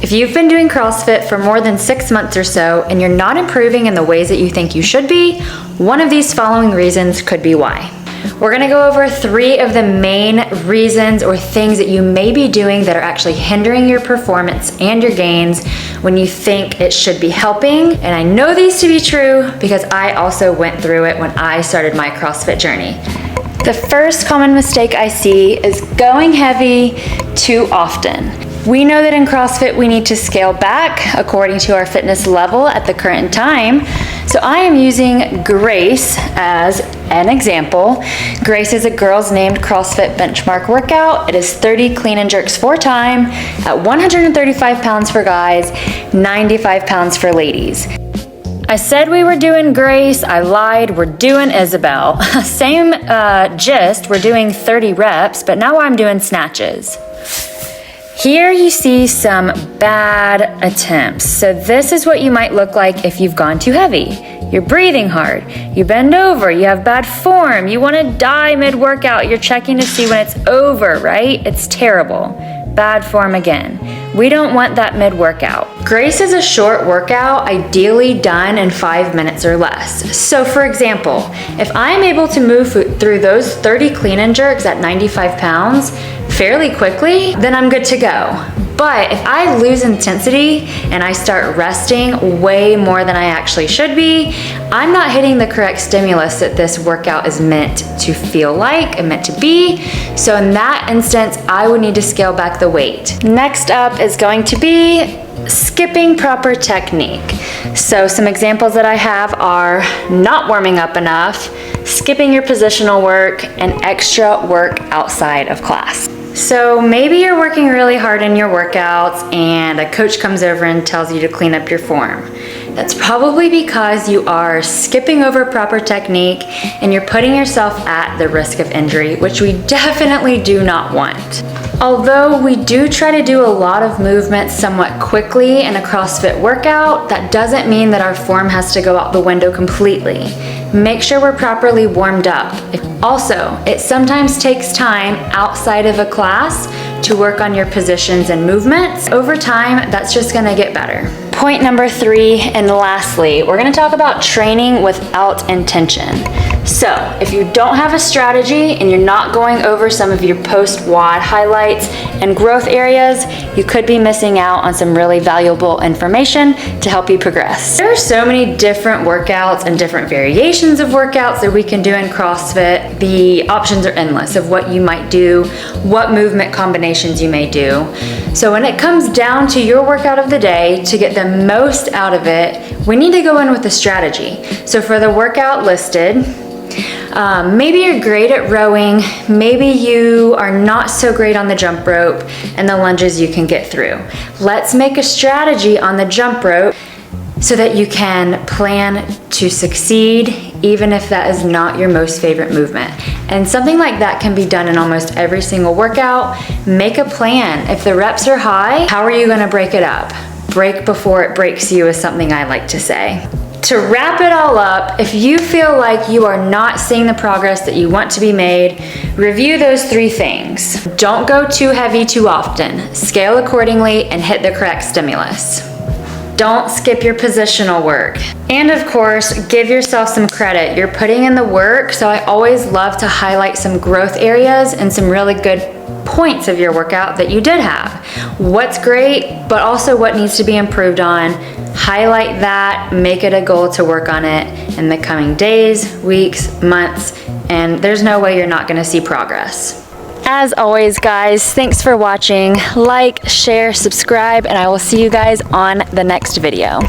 If you've been doing CrossFit for more than 6 months or so and you're not improving in the ways that you think you should be, one of these following reasons could be why. We're gonna go over 3 of the main reasons or things that you may be doing that are actually hindering your performance and your gains when you think it should be helping. And I know these to be true because I also went through it when I started my CrossFit journey. The first common mistake I see is going heavy too often. We know that in CrossFit we need to scale back according to our fitness level at the current time. So I am using Grace as an example. Grace is a Girls Named CrossFit benchmark workout. It is 30 clean and jerks 4 times at 135 pounds for guys, 95 pounds for ladies. I said we were doing Grace, I lied, we're doing Isabel. Same gist, we're doing 30 reps, but now I'm doing snatches. Here you see some bad attempts. So this is what you might look like if you've gone too heavy. You're breathing hard, you bend over, you have bad form, you wanna die mid-workout, you're checking to see when it's over, right? It's terrible. Bad form again. We don't want that mid-workout. Grace is a short workout, ideally done in 5 minutes or less. So for example, if I'm able to move through those 30 clean and jerks at 95 pounds fairly quickly, then I'm good to go. But if I lose intensity and I start resting way more than I actually should be, I'm not hitting the correct stimulus that this workout is meant to feel like and meant to be. So in that instance, I would need to scale back the weight. Next up is going to be skipping proper technique. So some examples that I have are not warming up enough, skipping your positional work, and extra work outside of class. So maybe you're working really hard in your workouts and a coach comes over and tells you to clean up your form. That's probably because you are skipping over proper technique and you're putting yourself at the risk of injury, which we definitely do not want. Although we do try to do a lot of movements somewhat quickly in a CrossFit workout, that doesn't mean that our form has to go out the window completely. Make sure we're properly warmed up. Also, it sometimes takes time outside of a class to work on your positions and movements. Over time, that's just gonna get better. Point number 3, and lastly, we're gonna talk about training without intention. So, if you don't have a strategy and you're not going over some of your post-WOD highlights and growth areas, you could be missing out on some really valuable information to help you progress. There are so many different workouts and different variations of workouts that we can do in CrossFit. The options are endless of what you might do, what movement combinations you may do. So when it comes down to your workout of the day, to get the most out of it, we need to go in with a strategy. So for the workout listed, maybe you're great at rowing, maybe you are not so great on the jump rope and the lunges you can get through. Let's make a strategy on the jump rope so that you can plan to succeed even if that is not your most favorite movement. And something like that can be done in almost every single workout. Make a plan. If the reps are high, how are you gonna break it up? Break before it breaks you is something I like to say. To wrap it all up, if you feel like you are not seeing the progress that you want to be made, review those 3 things. Don't go too heavy too often. Scale accordingly and hit the correct stimulus. Don't skip your positional work. And of course, give yourself some credit. You're putting in the work, so I always love to highlight some growth areas and some really good points of your workout that you did have. What's great, but also what needs to be improved on. Highlight that, make it a goal to work on it in the coming days, weeks, months, and there's no way you're not gonna see progress. As always, guys, thanks for watching. Like, share, subscribe, and I will see you guys on the next video.